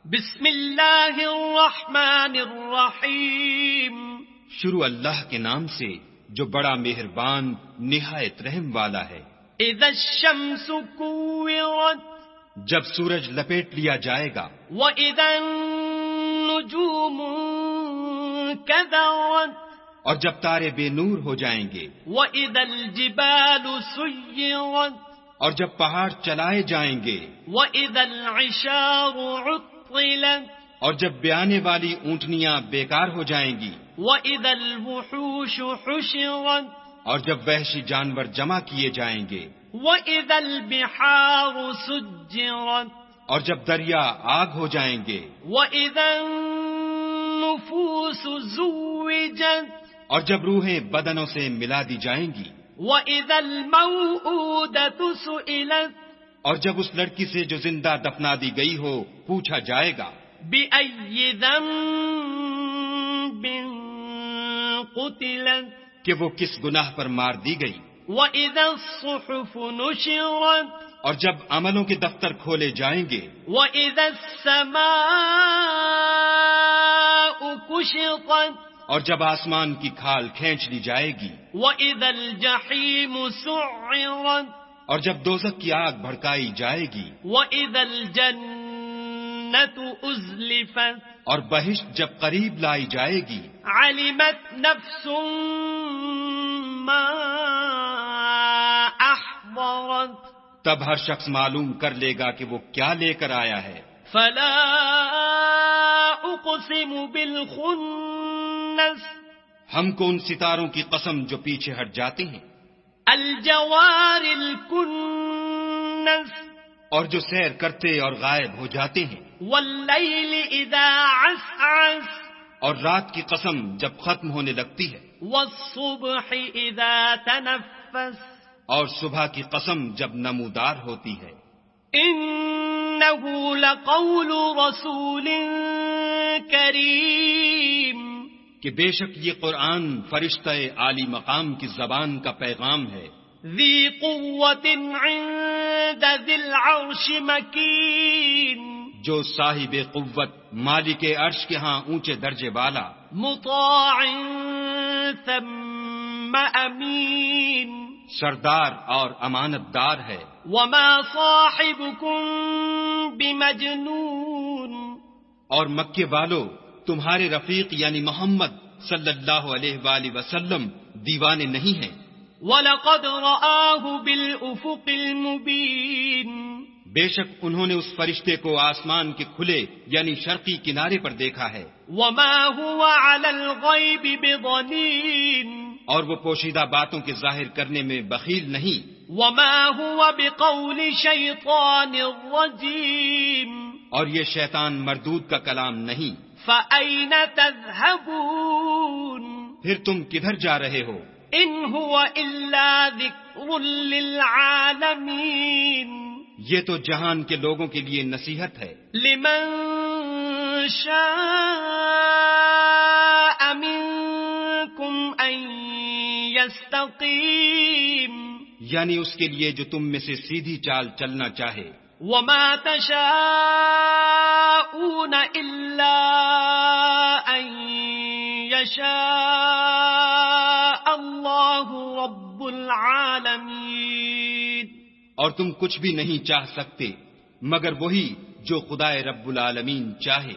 بسم اللہ الرحمن الرحیم. شروع اللہ کے نام سے جو بڑا مہربان نہایت رحم والا ہے. اذا الشمس كورت جب سورج لپیٹ لیا جائے گا. واذا النجوم كدرت اور جب تارے بے نور ہو جائیں گے. واذا الجبال سيرت اور جب پہاڑ چلائے جائیں گے. واذا العشار عطلت اور جب بیانے والی اونٹنیاں بیکار ہو جائیں گی. واذا الوحوش حشرت اور جب وحشی جانور جمع کیے جائیں گے. واذا البحار سجرت اور جب دریا آگ ہو جائیں گے. واذا النفوس زوجت اور جب روحیں بدنوں سے ملا دی جائیں گی. وَإِذَا الْمَوْءُودَةُ سُئِلَتْ اور جب اس لڑکی سے جو زندہ دفنا دی گئی ہو پوچھا جائے گا. بِأَيِّ ذَنبٍ قُتِلَتْ کہ وہ کس گناہ پر مار دی گئی. وَإِذَا الصُّحُفُ نُشِرَتْ اور جب عملوں کے دفتر کھولے جائیں گے. وَإِذَا السَّمَاءُ كُشِطَتْ اور جب آسمان کی کھال کھینچ لی جائے گی. وَإِذَا الْجَحِيمُ سُعِّرَتْ اور جب دوزخ کی آگ بھڑکائی جائے گی. وَإِذَا الْجَنَّةُ أُزْلِفَتْ اور بہشت جب قریب لائی جائے گی. عَلِمَتْ نَفْسٌ مَّا أَحْضَرَتْ تب ہر شخص معلوم کر لے گا کہ وہ کیا لے کر آیا ہے. فَلَا أُقْسِمُ بِالْخُنَّسِ ہم کو ان ستاروں کی قسم جو پیچھے ہٹ جاتے ہیں. الجوار الكنس اور جو سیر کرتے اور غائب ہو جاتے ہیں. واللیل اذا عسعس اور رات کی قسم جب ختم ہونے لگتی ہے. والصبح اذا تنفس اور صبح کی قسم جب نمودار ہوتی ہے. انه لقول رسول کریم کہ بے شک یہ قرآن فرشتہ عالی مقام کی زبان کا پیغام ہے. ذی قوت عند ذی العرش مکین جو صاحب قوت مالک عرش کے ہاں اونچے درجے والا. مطاع ثم امین سردار اور امانت دار ہے. وما صاحبکم بمجنون اور مکے والو تمہارے رفیق یعنی محمد صلی اللہ علیہ وآلہ وسلم دیوانے نہیں ہیں. وَلَقَدْ رَآهُ بِالْأُفُقِ الْمُبِينِ بے شک انہوں نے اس فرشتے کو آسمان کے کھلے یعنی شرقی کنارے پر دیکھا ہے. وَمَا هُوَ عَلَى الْغَيْبِ بِضَنِينٍ اور وہ پوشیدہ باتوں کے ظاہر کرنے میں بخیل نہیں. وَمَا هُوَ بِقَوْلِ شَيْطَانٍ رَجِيمٍ اور یہ شیطان مردود کا کلام نہیں. فَأَيْنَ تَذْهَبُونَ پھر تم کدھر جا رہے ہو؟ إِنْ هُوَ إِلَّا ذِكْرٌ لِّلْعَالَمِينَ یہ تو جہان کے لوگوں کے لیے نصیحت ہے. لمن شاء منكم ان يستقيم یعنی اس کے لیے جو تم میں سے سیدھی چال چلنا چاہے. وما تشاءون الا ان يشاء الله رب العالمين اور تم کچھ بھی نہیں چاہ سکتے مگر وہی جو خدائے رب العالمین چاہے.